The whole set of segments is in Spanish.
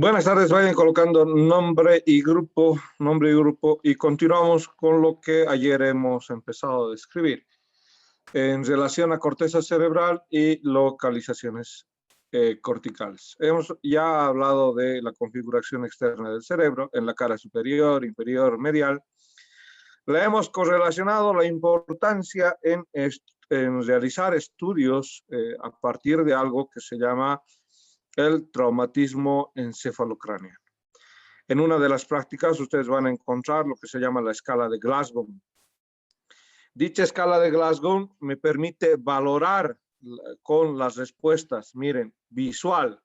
Buenas tardes, vayan colocando nombre y grupo, y continuamos con lo que ayer hemos empezado a describir en relación a corteza cerebral y localizaciones corticales. Hemos ya hablado de la configuración externa del cerebro en la cara superior, inferior, medial. Le hemos correlacionado la importancia en realizar estudios a partir de algo que se llama el traumatismo encefalocraneano. En una de las prácticas ustedes van a encontrar lo que se llama la escala de Glasgow. Dicha escala de Glasgow me permite valorar con las respuestas, miren, visual,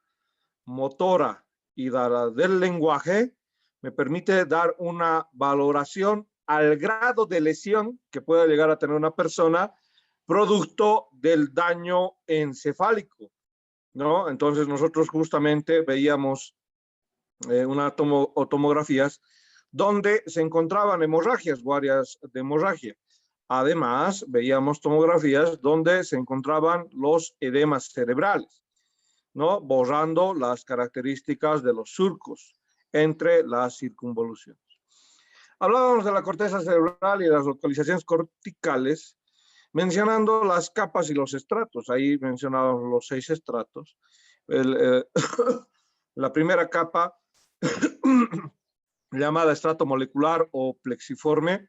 motora y del lenguaje, me permite dar una valoración al grado de lesión que pueda llegar a tener una persona producto del daño encefálico, ¿no? Entonces nosotros justamente veíamos unas tomografías donde se encontraban hemorragias, varias de hemorragia. Además, veíamos tomografías donde se encontraban los edemas cerebrales, ¿no? Borrando las características de los surcos entre las circunvoluciones. Hablábamos de la corteza cerebral y las localizaciones corticales, mencionando las capas y los estratos. Ahí mencionábamos los 6 estratos. La primera capa, llamada estrato molecular o plexiforme.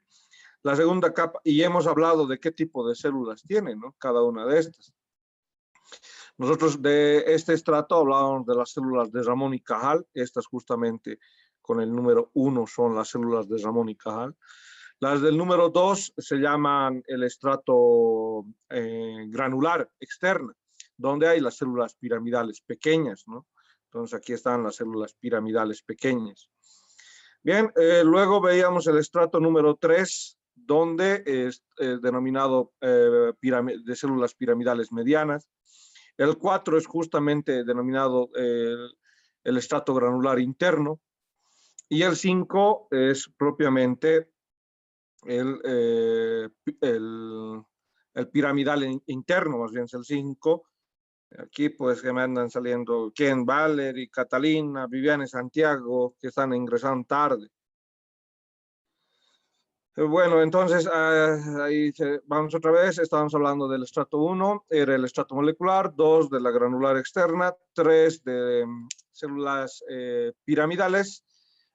La segunda capa, y hemos hablado de qué tipo de células tiene, ¿no? Cada una de estas. Nosotros de este estrato hablábamos de las células de Ramón y Cajal. Estas justamente con el número 1 son las células de Ramón y Cajal. Las del número 2 se llaman el estrato granular externa, donde hay las células piramidales pequeñas, ¿no? Entonces aquí están las células piramidales pequeñas. Bien, luego veíamos el estrato número 3, donde es denominado de células piramidales medianas. El 4 es justamente denominado el estrato granular interno. Y el 5 es propiamente el piramidal interno, más bien es el 5. Aquí pues que me andan saliendo Ken, Valerie, Catalina, Viviane y Santiago, que están ingresando tarde. Bueno, entonces ahí vamos otra vez. Estábamos hablando del estrato 1, era el estrato molecular, 2 de la granular externa, 3 de células piramidales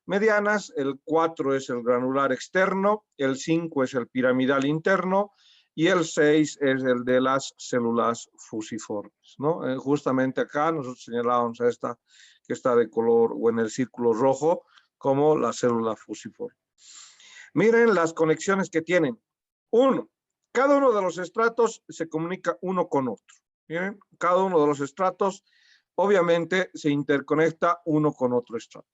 medianas, el 4 es el granular externo, el 5 es el piramidal interno y el 6 es el de las células fusiformes, ¿no? Justamente acá nosotros señalábamos a esta que está de color o en el círculo rojo como la célula fusiforme. Miren las conexiones que tienen. Cada uno de los estratos se comunica uno con otro. Miren, cada uno de los estratos obviamente se interconecta uno con otro estrato.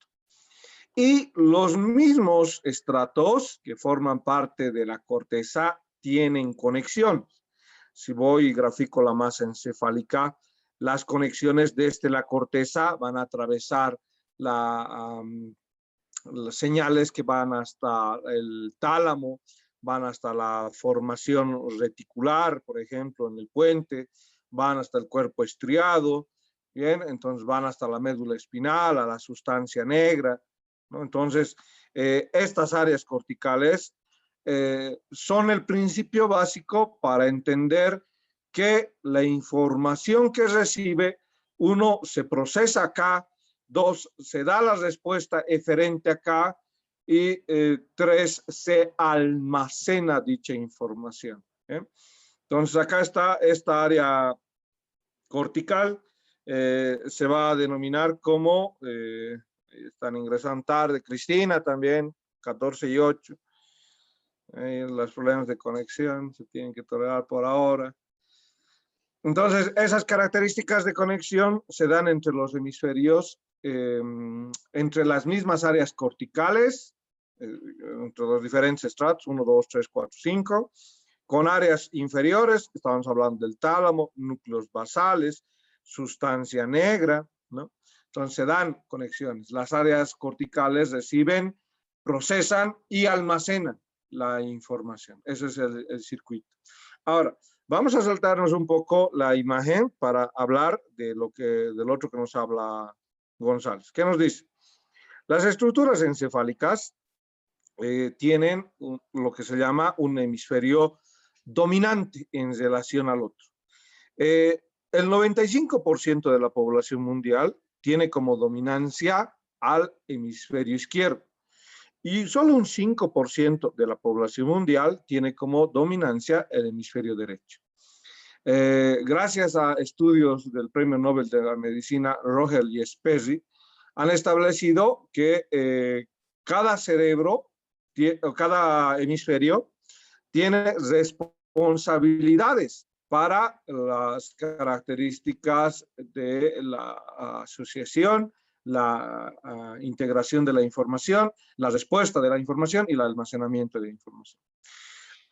Y los mismos estratos que forman parte de la corteza tienen conexiones. Si voy y grafico la masa encefálica, las conexiones desde la corteza van a atravesar las señales que van hasta el tálamo, van hasta la formación reticular, por ejemplo, en el puente, van hasta el cuerpo estriado, bien, entonces van hasta la médula espinal, a la sustancia negra, ¿no? Entonces, estas áreas corticales son el principio básico para entender que la información que recibe, uno, se procesa acá, 2, se da la respuesta eferente acá, y 3, se almacena dicha información. Entonces, acá está esta área cortical, se va a denominar como, están ingresando tarde, Cristina también, 14 y 8. Los problemas de conexión se tienen que tolerar por ahora. Entonces, esas características de conexión se dan entre los hemisferios, entre las mismas áreas corticales, entre los diferentes estratos, 1, 2, 3, 4, 5, con áreas inferiores, estamos hablando del tálamo, núcleos basales, sustancia negra, ¿no? Entonces se dan conexiones. Las áreas corticales reciben, procesan y almacenan la información. Ese es el circuito. Ahora, vamos a saltarnos un poco la imagen para hablar de del otro que nos habla González. ¿Qué nos dice? Las estructuras encefálicas tienen lo que se llama un hemisferio dominante en relación al otro. El 95% de la población mundial tiene como dominancia al hemisferio izquierdo y solo un 5% de la población mundial tiene como dominancia el hemisferio derecho. Gracias a estudios del Premio Nobel de la Medicina Rogel y Sperry, han establecido que cada cerebro, cada hemisferio tiene responsabilidades para las características de la asociación, la integración de la información, la respuesta de la información y el almacenamiento de información.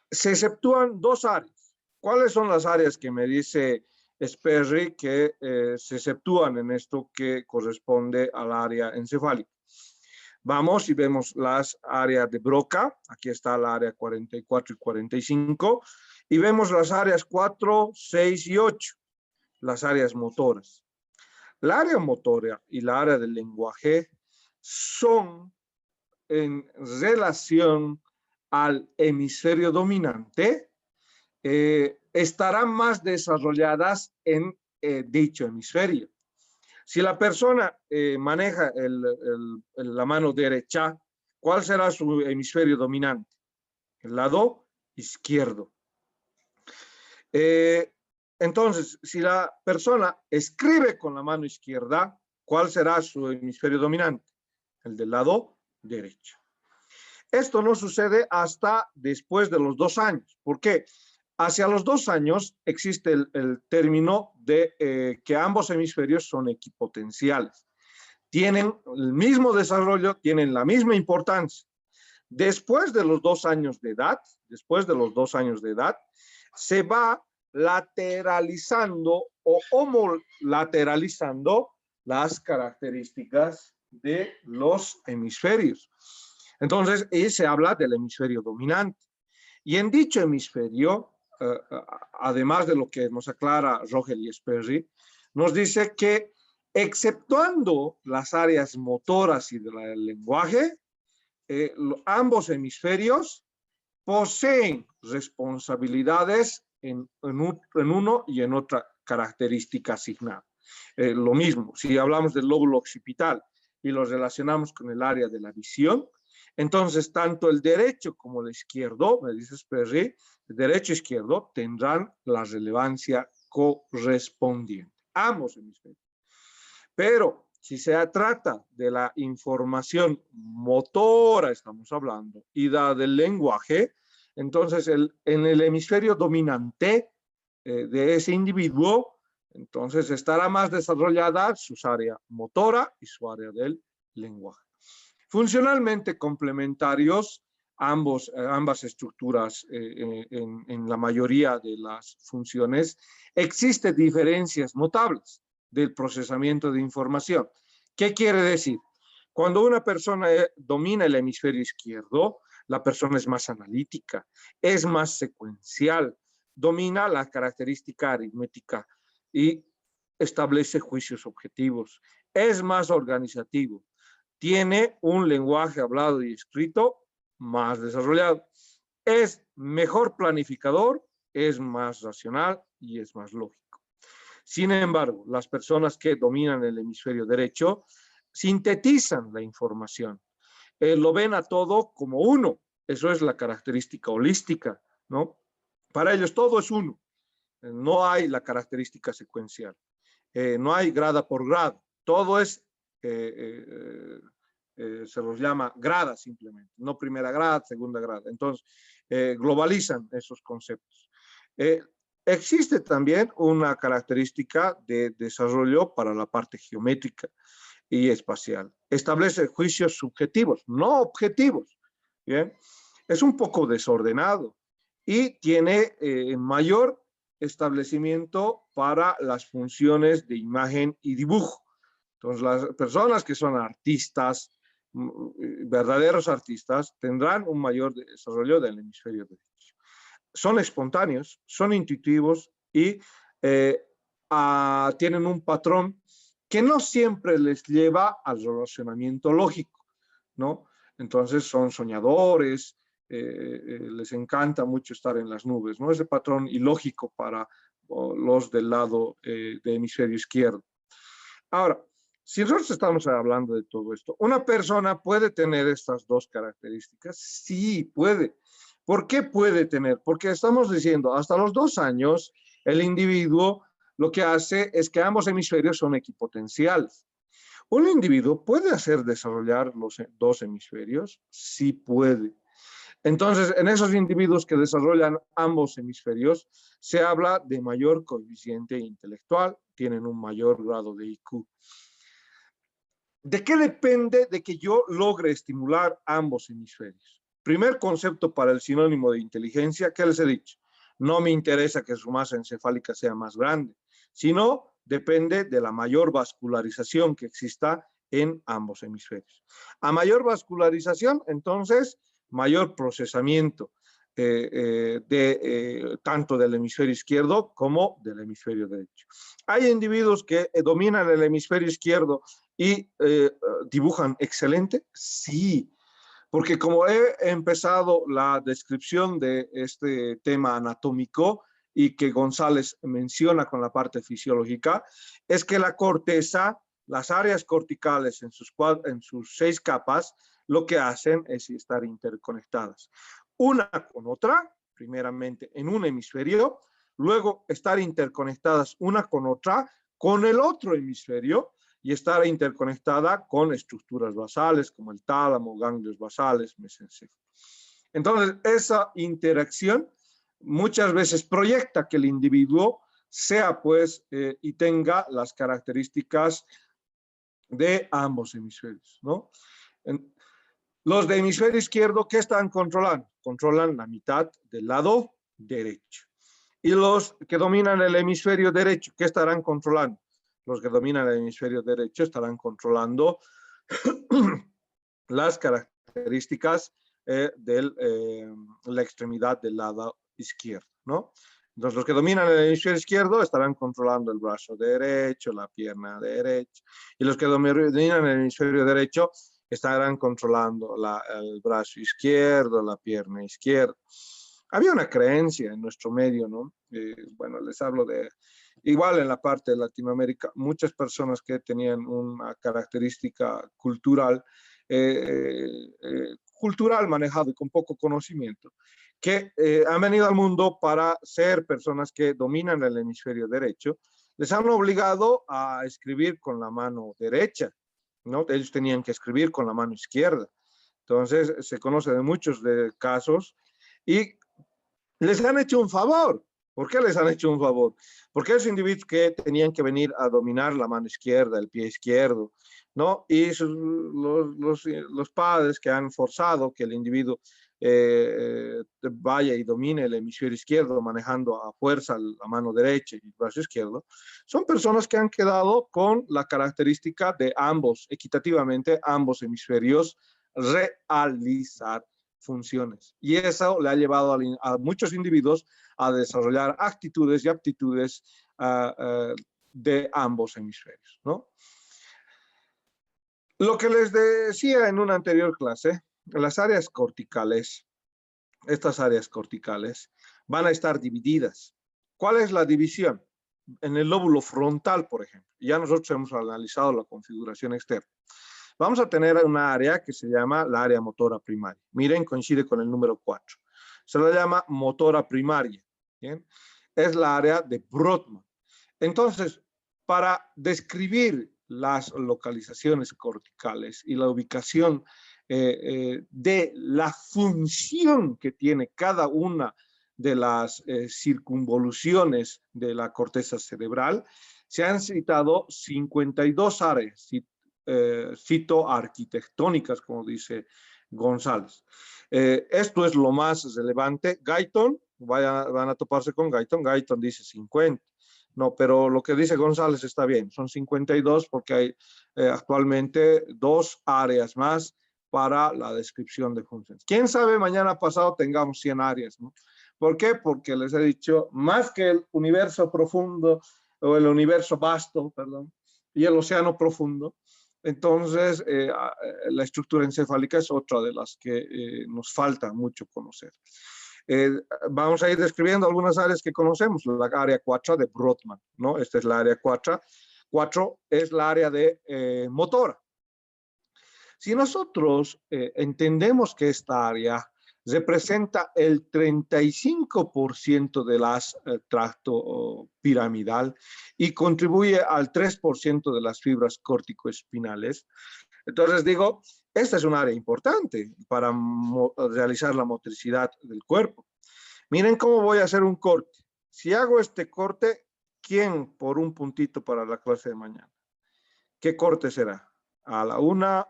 Se exceptúan dos áreas. ¿Cuáles son las áreas que me dice Sperry que se exceptúan en esto que corresponde al área encefálica? Vamos y vemos las áreas de Broca. Aquí está la área 44 y 45. Y vemos las áreas 4, 6 y 8, las áreas motoras. La área motora y la área del lenguaje son en relación al hemisferio dominante, estarán más desarrolladas en dicho hemisferio. Si la persona maneja la mano derecha, ¿cuál será su hemisferio dominante? El lado izquierdo. Entonces, si la persona escribe con la mano izquierda, ¿cuál será su hemisferio dominante? El del lado derecho. Esto no sucede hasta después de los 2 años. ¿Por qué? Hacia los 2 años existe el término de que ambos hemisferios son equipotenciales. Tienen el mismo desarrollo, tienen la misma importancia. Después de los 2 años de edad, se va lateralizando o homolateralizando las características de los hemisferios. Entonces, se habla del hemisferio dominante. Y en dicho hemisferio, además de lo que nos aclara Rogel y Sperry, nos dice que exceptuando las áreas motoras y del lenguaje, ambos hemisferios poseen responsabilidades en uno y en otra característica asignada. Lo mismo, si hablamos del lóbulo occipital y lo relacionamos con el área de la visión, entonces tanto el derecho como el izquierdo, me dice Sperry, el derecho e izquierdo tendrán la relevancia correspondiente, ambos hemisferios. Pero si se trata de la información motora, estamos hablando, y del lenguaje, entonces en el hemisferio dominante de ese individuo, entonces estará más desarrollada su área motora y su área del lenguaje. Funcionalmente complementarios, ambas estructuras en la mayoría de las funciones, existen diferencias notables del procesamiento de información. ¿Qué quiere decir? Cuando una persona domina el hemisferio izquierdo, la persona es más analítica, es más secuencial, domina la característica aritmética y establece juicios objetivos, es más organizativo, tiene un lenguaje hablado y escrito más desarrollado, es mejor planificador, es más racional y es más lógico. Sin embargo, las personas que dominan el hemisferio derecho sintetizan la información, lo ven a todo como uno. Eso es la característica holística, ¿no? Para ellos todo es uno. No hay la característica secuencial. No hay grada por grado. Todo es, se los llama grada simplemente. No primera grada, segunda grada. Entonces, globalizan esos conceptos. Existe también una característica de desarrollo para la parte geométrica y espacial. Establece juicios subjetivos, no objetivos. ¿Bien? Es un poco desordenado y tiene mayor establecimiento para las funciones de imagen y dibujo. Entonces, las personas que son artistas, verdaderos artistas, tendrán un mayor desarrollo del hemisferio derecho. Son espontáneos, son intuitivos y tienen un patrón que no siempre les lleva al relacionamiento lógico, ¿no? Entonces son soñadores, les encanta mucho estar en las nubes, ¿no? Ese patrón ilógico para los del lado de hemisferio izquierdo. Ahora, si nosotros estamos hablando de todo esto, ¿una persona puede tener estas dos características? Sí, puede. ¿Por qué puede tener? Porque estamos diciendo, hasta los 2 años, el individuo lo que hace es que ambos hemisferios son equipotenciales. ¿Un individuo puede hacer desarrollar los dos hemisferios? Sí puede. Entonces, en esos individuos que desarrollan ambos hemisferios, se habla de mayor coeficiente intelectual, tienen un mayor grado de IQ. ¿De qué depende de que yo logre estimular ambos hemisferios? Primer concepto para el sinónimo de inteligencia, ¿qué les he dicho? No me interesa que su masa encefálica sea más grande, sino depende de la mayor vascularización que exista en ambos hemisferios. A mayor vascularización, entonces, mayor procesamiento tanto del hemisferio izquierdo como del hemisferio derecho. Hay individuos que dominan el hemisferio izquierdo y dibujan excelente, sí, porque como he empezado la descripción de este tema anatómico y que González menciona con la parte fisiológica, es que la corteza, las áreas corticales en sus 6 capas, lo que hacen es estar interconectadas. Una con otra, primeramente en un hemisferio, luego estar interconectadas una con otra, con el otro hemisferio, y estar interconectada con estructuras basales como el tálamo, ganglios basales, mesencéfalo. Entonces, esa interacción muchas veces proyecta que el individuo sea, pues, y tenga las características de ambos hemisferios, ¿no? Los de hemisferio izquierdo, ¿qué están controlando? Controlan la mitad del lado derecho. Y los que dominan el hemisferio derecho, ¿qué estarán controlando? Los que dominan el hemisferio derecho estarán controlando las características de la extremidad del lado izquierdo, ¿no? Entonces, los que dominan el hemisferio izquierdo estarán controlando el brazo derecho, la pierna derecha, y los que dominan el hemisferio derecho estarán controlando el brazo izquierdo, la pierna izquierda. Había una creencia en nuestro medio, ¿no? Bueno, les hablo de, igual en la parte de Latinoamérica, muchas personas que tenían una característica cultural, cultural manejado y con poco conocimiento, que han venido al mundo para ser personas que dominan el hemisferio derecho, les han obligado a escribir con la mano derecha, ¿no? Ellos tenían que escribir con la mano izquierda. Entonces, se conoce de muchos casos y les han hecho un favor. ¿Por qué les han hecho un favor? Porque esos individuos que tenían que venir a dominar la mano izquierda, el pie izquierdo, ¿no? Y los padres que han forzado que el individuo vaya y domine el hemisferio izquierdo manejando a fuerza la mano derecha y el brazo izquierdo, son personas que han quedado con la característica de ambos, equitativamente, ambos hemisferios realizar funciones. Y eso le ha llevado a muchos individuos a desarrollar actitudes y aptitudes de ambos hemisferios, ¿no? Lo que les decía en una anterior clase, las áreas corticales, estas áreas corticales, van a estar divididas. ¿Cuál es la división? En el lóbulo frontal, por ejemplo. Ya nosotros hemos analizado la configuración externa. Vamos a tener una área que se llama la área motora primaria. Miren, coincide con el número 4. Se la llama motora primaria. ¿Bien? Es la área de Brodmann. Entonces, para describir las localizaciones corticales y la ubicación de la función que tiene cada una de las circunvoluciones de la corteza cerebral, se han citado 52 áreas citoarquitectónicas, como dice González. Esto es lo más relevante. Guyton, van a toparse con Guyton. Guyton dice 50. No, pero lo que dice González está bien. Son 52 porque hay actualmente 2 áreas más para la descripción de funciones. ¿Quién sabe mañana pasado tengamos 100 áreas, ¿no? ¿Por qué? Porque les he dicho, más que el universo profundo o el universo vasto, perdón, y el océano profundo. Entonces, la estructura encefálica es otra de las que nos falta mucho conocer. Vamos a ir describiendo algunas áreas que conocemos. La área 4 de Brodmann, ¿no? Esta es la área 4. 4 es la área de motora. Si nosotros entendemos que esta área representa el 35% del tracto piramidal y contribuye al 3% de las fibras corticoespinales, entonces digo, esta es un área importante para realizar la motricidad del cuerpo. Miren cómo voy a hacer un corte. Si hago este corte, ¿quién por un puntito para la clase de mañana? ¿Qué corte será? A la 1,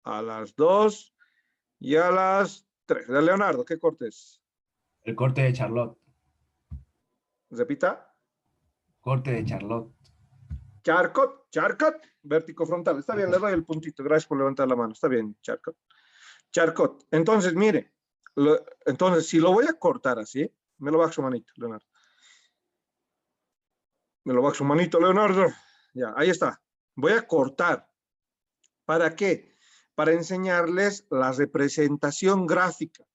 a las 2 y a las 3. De Leonardo, ¿qué corte es? El corte de Charlotte. Repita. Corte de Charlotte. Charcot, Charcot, vértico frontal. Está bien, le doy el puntito. Gracias por levantar la mano. Está bien, Charcot. Charcot. Entonces, mire, entonces, si lo voy a cortar así, me lo bajo su manito, Leonardo. Me lo bajo su manito, Leonardo. Ya, ahí está. Voy a cortar. ¿Para qué? Para enseñarles la representación gráfica.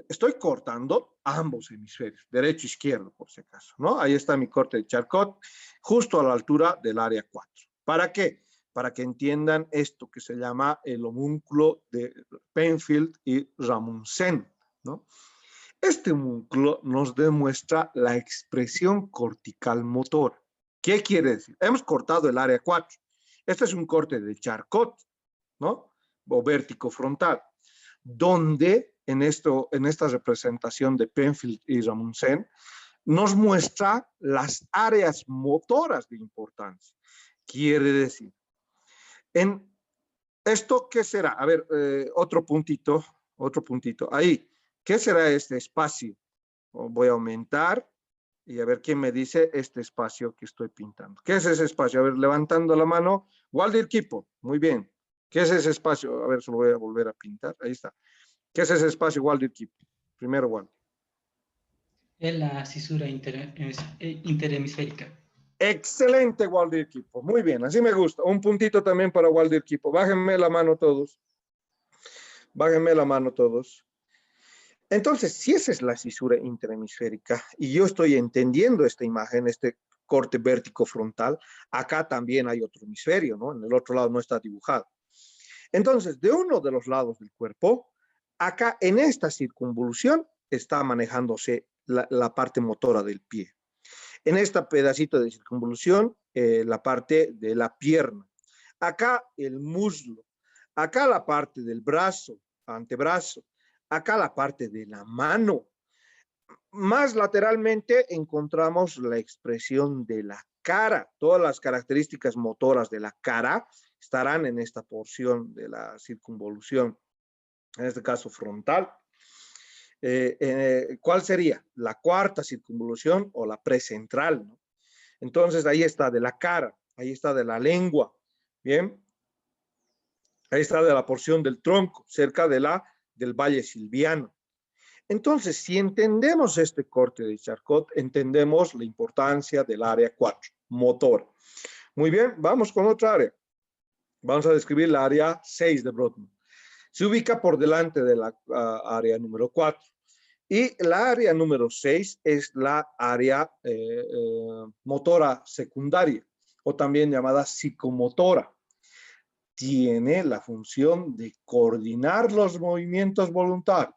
Estoy cortando ambos hemisferios, derecho e izquierdo, por si acaso, ¿no? Ahí está mi corte de Charcot, justo a la altura del área 4. ¿Para qué? Para que entiendan esto que se llama el homúnculo de Penfield y Rasmussen, ¿no? Este homúnculo nos demuestra la expresión cortical motora. ¿Qué quiere decir? Hemos cortado el área 4. Este es un corte de Charcot, ¿no? O vértico frontal, donde en esta representación de Penfield y Rasmussen nos muestra las áreas motoras de importancia. Quiere decir, en esto, ¿qué será? A ver, otro puntito. Ahí, ¿qué será este espacio? Voy a aumentar y a ver quién me dice este espacio que estoy pintando. ¿Qué es ese espacio? A ver, levantando la mano. Waldir Kipo, muy bien. ¿Qué es ese espacio? A ver, se lo voy a volver a pintar. Ahí está. ¿Qué es ese espacio, Waldir Kipo? Primero, Waldir. Es la cisura interhemisférica. Excelente, Waldir Kipo. Muy bien, así me gusta. Un puntito también para Waldir Kipo. Bájenme la mano todos. Bájenme la mano todos. Entonces, si esa es la cisura interhemisférica y yo estoy entendiendo esta imagen, este corte vértico frontal, acá también hay otro hemisferio, ¿no? En el otro lado no está dibujado. Entonces, de uno de los lados del cuerpo, acá en esta circunvolución está manejándose la parte motora del pie. En este pedacito de circunvolución, la parte de la pierna. Acá el muslo. Acá la parte del brazo, antebrazo. Acá la parte de la mano. Más lateralmente encontramos la expresión de la cara. Todas las características motoras de la cara estarán en esta porción de la circunvolución, en este caso frontal. ¿Cuál sería? La cuarta circunvolución o la precentral, ¿no? Entonces ahí está de la cara, ahí está de la lengua, ¿bien? Ahí está de la porción del tronco, cerca de del valle silviano. Entonces, si entendemos este corte de Charcot, entendemos la importancia del área 4, motor. Muy bien, vamos con otra área. Vamos a describir la área 6 de Brodmann. Se ubica por delante de la área número 4. Y la área número 6 es la área motora secundaria, o también llamada psicomotora. Tiene la función de coordinar los movimientos voluntarios.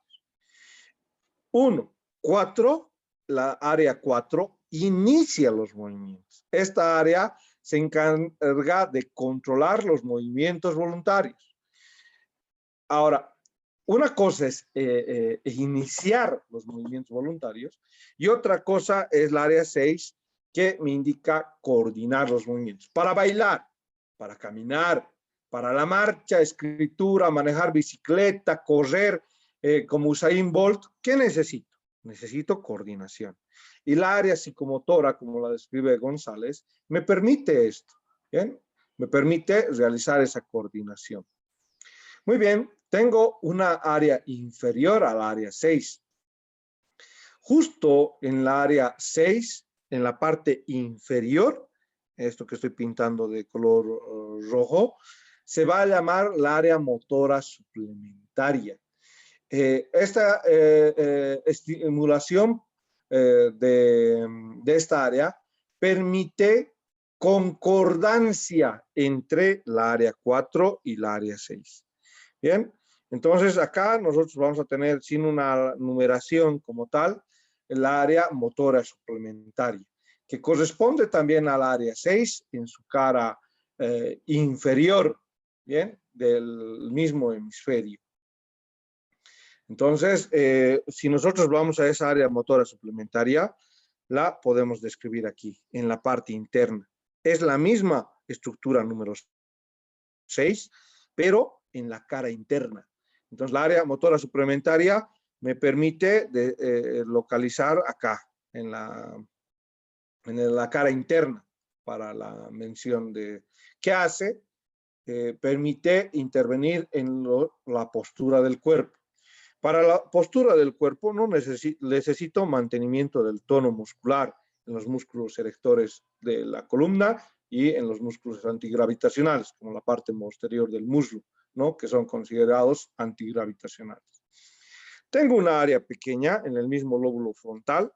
4, la área 4 inicia los movimientos. Esta área se encarga de controlar los movimientos voluntarios. Ahora, una cosa es iniciar los movimientos voluntarios y otra cosa es la área 6 que me indica coordinar los movimientos. Para bailar, para caminar, para la marcha, escritura, manejar bicicleta, correr, como Usain Bolt, ¿qué necesito? Necesito coordinación. Y la área psicomotora, como la describe González, me permite esto, ¿bien? Me permite realizar esa coordinación. Muy bien, tengo una área inferior al área 6. Justo en la área 6, en la parte inferior, esto que estoy pintando de color rojo, se va a llamar la área motora suplementaria. Esta estimulación de esta área permite concordancia entre la área 4 y la área 6. Bien, entonces acá nosotros vamos a tener, sin una numeración como tal, el área motora suplementaria, que corresponde también al área 6 en su cara inferior, bien, del mismo hemisferio. Entonces, si nosotros vamos a esa área motora suplementaria, la podemos describir aquí, en la parte interna. Es la misma estructura número 6, pero en la cara interna. Entonces, la área motora suplementaria me permite localizar acá, en la cara interna, para la mención de qué hace. Permite intervenir en la postura del cuerpo. Para la postura del cuerpo no necesito mantenimiento del tono muscular en los músculos erectores de la columna y en los músculos antigravitacionales, como la parte posterior del muslo, ¿no? Que son considerados antigravitacionales. Tengo una área pequeña en el mismo lóbulo frontal,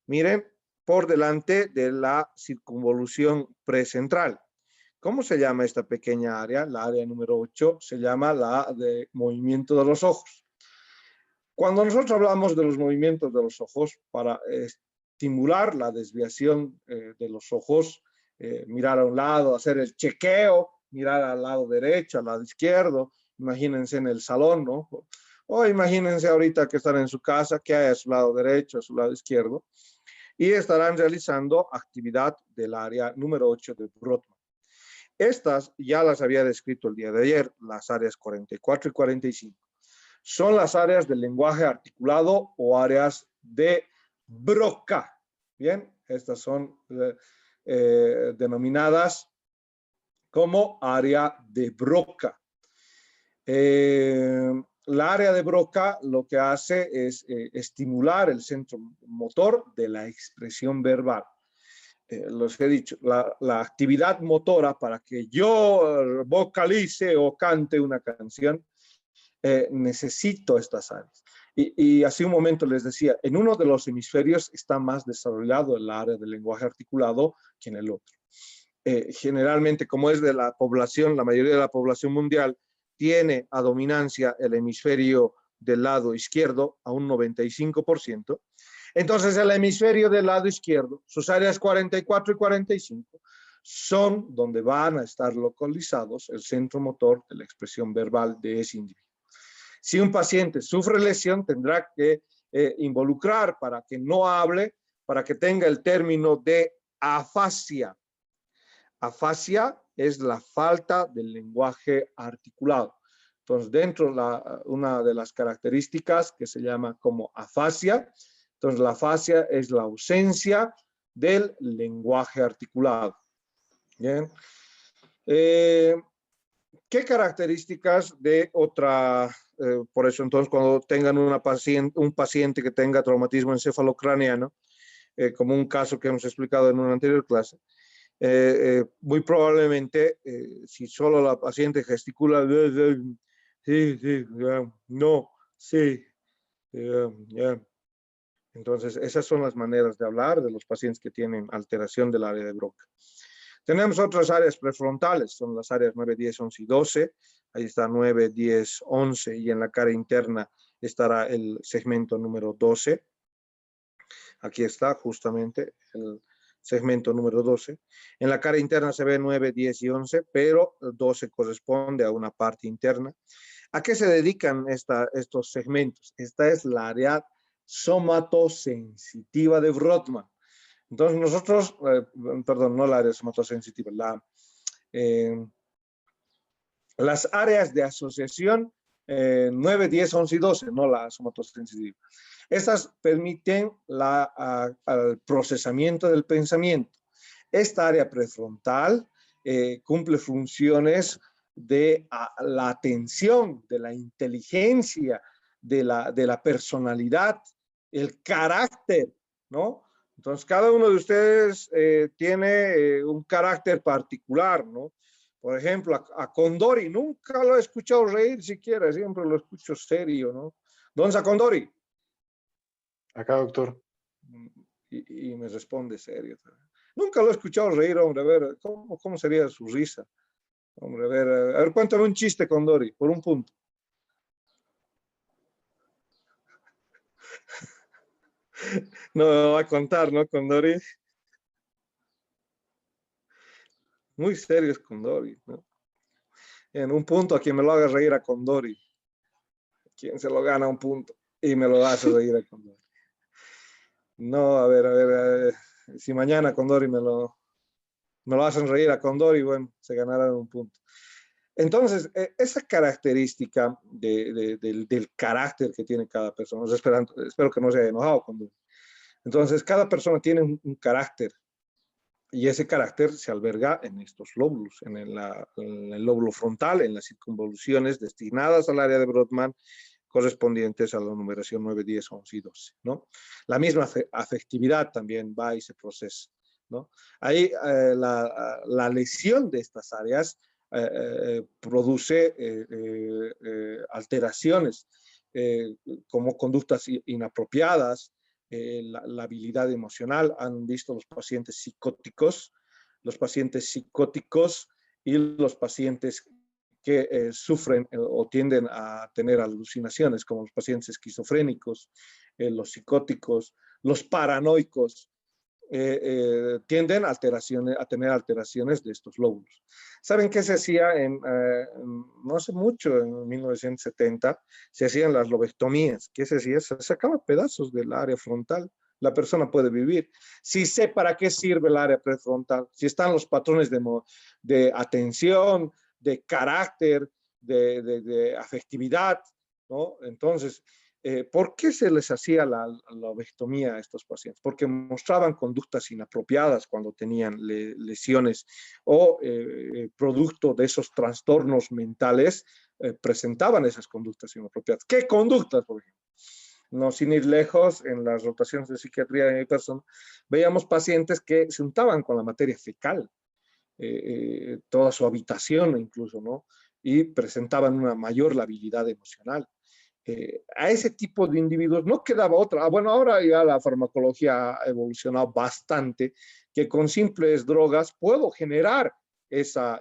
miren, por delante de la circunvolución precentral. ¿Cómo se llama esta pequeña área? La área número 8 se llama la de movimiento de los ojos. Cuando nosotros hablamos de los movimientos de los ojos, para estimular la desviación de los ojos, mirar a un lado, hacer el chequeo, mirar al lado derecho, al lado izquierdo, imagínense en el salón, ¿no? O imagínense ahorita que están en su casa, que hay a su lado derecho, a su lado izquierdo, y estarán realizando actividad del área número 8 de Brodmann. Estas ya las había descrito el día de ayer, las áreas 44 y 45. Son las áreas del lenguaje articulado o áreas de Broca. Bien, estas son denominadas como área de Broca. La área de Broca lo que hace es estimular el centro motor de la expresión verbal. Los he dicho, la actividad motora para que yo vocalice o cante una canción, necesito estas áreas. Y hace un momento les decía, en uno de los hemisferios está más desarrollado el área del lenguaje articulado que en el otro. Generalmente, como es de la población, la mayoría de la población mundial tiene a dominancia el hemisferio del lado izquierdo a un 95%. Entonces, el hemisferio del lado izquierdo, sus áreas 44 y 45, son donde van a estar localizados el centro motor de la expresión verbal de ese individuo. Si un paciente sufre lesión, tendrá que involucrar para que no hable, para que tenga el término de afasia. Afasia es la falta del lenguaje articulado. Entonces, dentro una de las características que se llama como afasia, entonces la afasia es la ausencia del lenguaje articulado. Bien. ¿Qué características de otra, por eso entonces cuando tengan un paciente que tenga traumatismo encefalocraneano, como un caso que hemos explicado en una anterior clase, muy probablemente, si solo la paciente gesticula, sí, sí, no, sí, entonces esas son las maneras de hablar de los pacientes que tienen alteración del área de Broca. Tenemos otras áreas prefrontales, son las áreas 9, 10, 11 y 12. Ahí está 9, 10, 11 y en la cara interna estará el segmento número 12. Aquí está justamente el segmento número 12. En la cara interna se ve 9, 10 y 11, pero 12 corresponde a una parte interna. ¿A qué se dedican estos segmentos? Esta es la área somatosensitiva de Brodmann. Entonces nosotros, perdón, no la área somatosensitiva, las áreas de asociación 9, 10, 11 y 12, no la somatosensitiva. Estas permiten el procesamiento del pensamiento. Esta área prefrontal cumple funciones de la atención, de la inteligencia, de la personalidad, el carácter, ¿no? Entonces, cada uno de ustedes tiene un carácter particular, ¿no? Por ejemplo, a Condori nunca lo he escuchado reír siquiera, siempre lo escucho serio, ¿no? Don Condori. Acá, doctor. Y me responde serio. Nunca lo he escuchado reír, hombre, a ver, ¿cómo sería su risa? Hombre, a ver, cuéntame un chiste, Condori, por un punto. No me va a contar, ¿no, Condori? Muy serio es Condori, ¿no? En un punto a quien me lo haga reír a Condori. Quien se lo gana un punto y me lo hace reír a Condori. No, a ver, si mañana Condori me lo hacen reír a Condori, bueno, se ganará un punto. Entonces, esa característica del carácter que tiene cada persona, espero que no se haya enojado Condori. Entonces, cada persona tiene un carácter y ese carácter se alberga en estos lóbulos, en el lóbulo frontal, en las circunvoluciones destinadas al área de Brodmann, correspondientes a la numeración 9, 10, 11 y 12, ¿no? La misma afectividad también va y se procesa, ¿no? Ahí la lesión de estas áreas produce alteraciones como conductas inapropiadas, la habilidad emocional. Han visto los pacientes psicóticos y los pacientes que sufren o tienden a tener alucinaciones, como los pacientes esquizofrénicos, los psicóticos, los paranoicos, tienden a tener alteraciones de estos lóbulos. ¿Saben qué se hacía no hace mucho, en 1970? Se hacían las lobectomías. ¿Qué se hacía? Se sacaban pedazos del área frontal. La persona puede vivir. Si sé para qué sirve el área prefrontal, si están los patrones de atención, de carácter, de afectividad, ¿no? Entonces, ¿por qué se les hacía la lobectomía a estos pacientes? Porque mostraban conductas inapropiadas cuando tenían lesiones o producto de esos trastornos mentales, presentaban esas conductas inapropiadas. ¿Qué conductas, por ejemplo? No, sin ir lejos, en las rotaciones de psiquiatría de mi persona, veíamos pacientes que se untaban con la materia fecal, toda su habitación incluso, ¿no? Y presentaban una mayor labilidad emocional. A ese tipo de individuos no quedaba otra. Bueno, ahora ya la farmacología ha evolucionado bastante, que con simples drogas puedo generar esa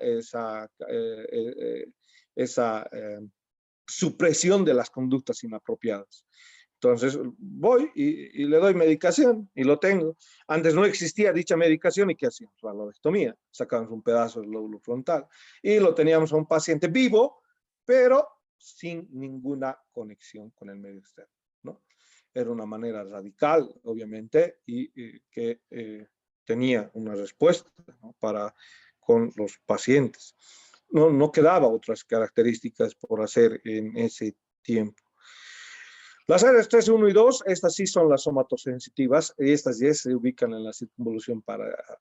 supresión de las conductas inapropiadas. Entonces voy y le doy medicación y lo tengo. Antes no existía dicha medicación y ¿qué hacíamos? La lobectomía. Sacábamos un pedazo del lóbulo frontal y lo teníamos a un paciente vivo, pero sin ninguna conexión con el medio externo, ¿no? Era una manera radical, obviamente, y que tenía una respuesta, ¿no? con los pacientes. No quedaba otras características por hacer en ese tiempo. Las áreas 3, 1 y 2, estas sí son las somatosensitivas, y estas 10 se ubican en la circunvolución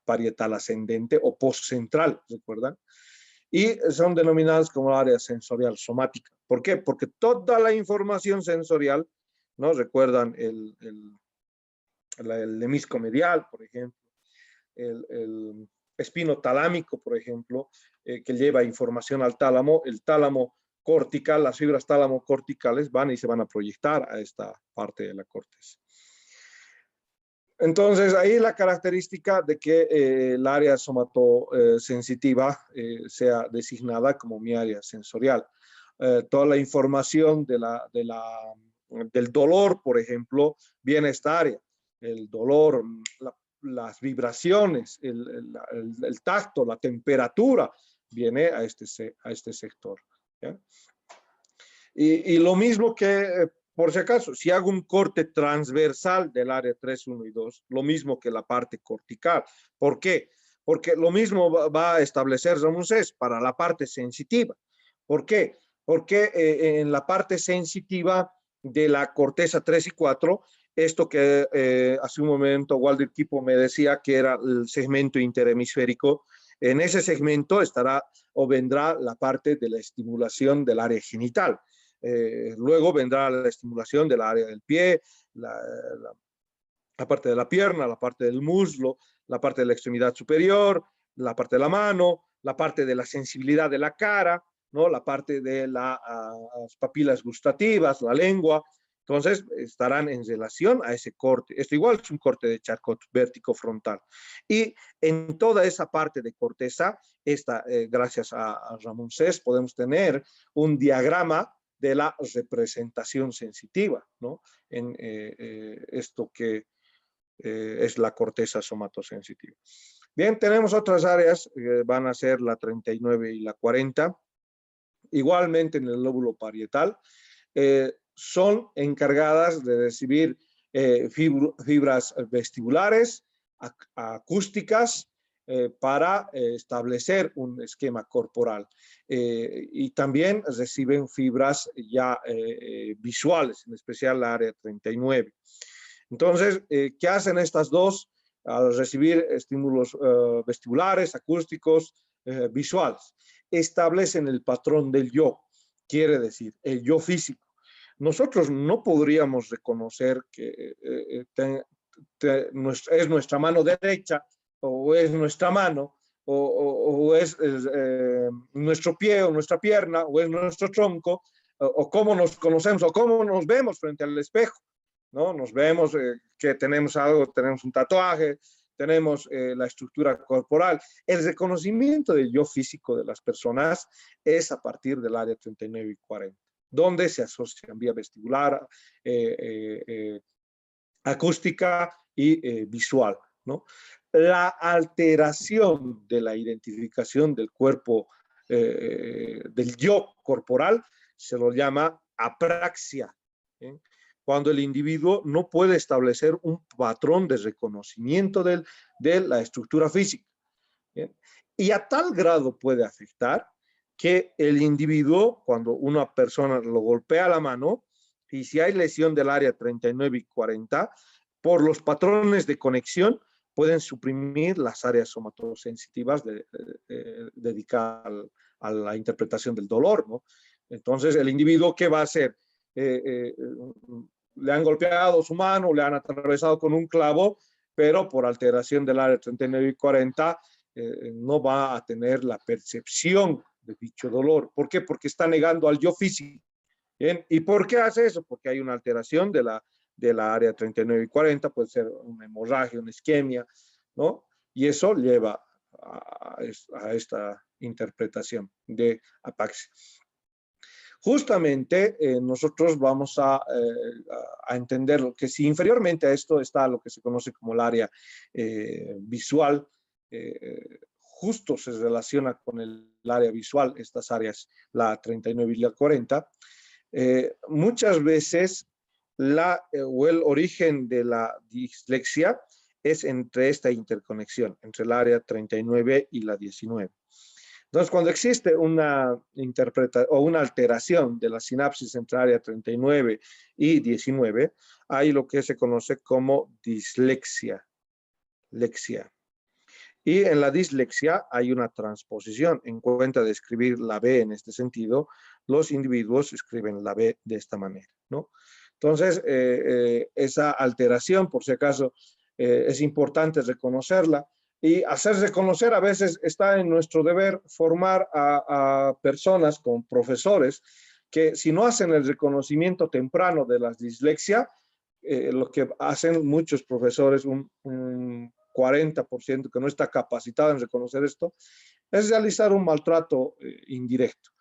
parietal ascendente o postcentral, ¿recuerdan? Y son denominadas como área sensorial somática. ¿Por qué? Porque toda la información sensorial, ¿no? Recuerdan el hemisco medial, por ejemplo, el espino talámico, por ejemplo, que lleva información al tálamo, el tálamo cortical, las fibras tálamo-corticales van y se van a proyectar a esta parte de la corteza. Entonces, ahí la característica de que el área somatosensitiva sea designada como mi área sensorial. Toda la información del dolor, por ejemplo, viene a esta área. El dolor, las vibraciones, el tacto, la temperatura, viene a este sector, ¿ya? Y lo mismo que, por si acaso, si hago un corte transversal del área 3, 1 y 2, lo mismo que la parte cortical. ¿Por qué? Porque lo mismo va a establecer Ramosés para la parte sensitiva. ¿Por qué? Porque en la parte sensitiva de la corteza 3 y 4, esto que hace un momento Walter Kipo me decía que era el segmento interhemisférico, en ese segmento estará o vendrá la parte de la estimulación del área genital. Luego vendrá la estimulación del área del pie, la parte de la pierna, la parte del muslo, la parte de la extremidad superior, la parte de la mano, la parte de la sensibilidad de la cara, ¿no? La parte de las papilas gustativas, la lengua. Entonces, estarán en relación a ese corte. Esto igual es un corte de Charcot vértico-frontal. Y en toda esa parte de corteza, gracias a Ramón Cés, podemos tener un diagrama de la representación sensitiva, ¿no? En esto que es la corteza somatosensitiva. Bien, tenemos otras áreas que van a ser la 39 y la 40. Igualmente en el lóbulo parietal, son encargadas de recibir fibras vestibulares, acústicas, para establecer un esquema corporal. Y también reciben fibras ya visuales, en especial la área 39. Entonces, ¿qué hacen estas dos al recibir estímulos vestibulares, acústicos, visuales? Establecen el patrón del yo, quiere decir, el yo físico. Nosotros no podríamos reconocer que es nuestra mano derecha, o es nuestra mano, o es nuestro pie, o nuestra pierna, o es nuestro tronco, o cómo nos conocemos, o cómo nos vemos frente al espejo, ¿no? Nos vemos que tenemos algo, tenemos un tatuaje, tenemos la estructura corporal. El reconocimiento del yo físico de las personas es a partir del área 39 y 40, donde se asocian vía vestibular, acústica y visual, ¿no? La alteración de la identificación del cuerpo, del yo corporal, se lo llama apraxia, ¿eh? Cuando el individuo no puede establecer un patrón de reconocimiento de la estructura física. ¿Bien? Y a tal grado puede afectar que el individuo, cuando una persona lo golpea la mano, y si hay lesión del área 39 y 40, por los patrones de conexión, pueden suprimir las áreas somatosensitivas dedicadas a la interpretación del dolor, ¿no? Entonces, el individuo, ¿qué va a hacer? Le han golpeado su mano, le han atravesado con un clavo, pero por alteración del área 39 y 40 no va a tener la percepción de dicho dolor. ¿Por qué? Porque está negando al yo físico. ¿Bien? ¿Y por qué hace eso? Porque hay una alteración de la área 39 y 40, puede ser una hemorragia, una isquemia, ¿no? Y eso lleva a esta interpretación de apraxia. Justamente nosotros vamos a entender que si inferiormente a esto está lo que se conoce como el área visual, justo se relaciona con el área visual, estas áreas, la 39 y la 40, muchas veces o el origen de la dislexia es entre esta interconexión, entre el área 39 y la 19. Entonces, cuando existe una una alteración de la sinapsis entre área 39 y 19, hay lo que se conoce como dislexia. Y en la dislexia hay una transposición. En cuenta de escribir la B en este sentido, los individuos escriben la B de esta manera, ¿no? Entonces, esa alteración, por si acaso, es importante reconocerla. Y hacer reconocer, a veces está en nuestro deber formar a personas con profesores que si no hacen el reconocimiento temprano de la dislexia, lo que hacen muchos profesores, un 40% que no está capacitado en reconocer esto, es realizar un maltrato indirecto,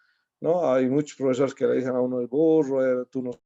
¿no? Hay muchos profesores que le dicen a uno el burro, tú no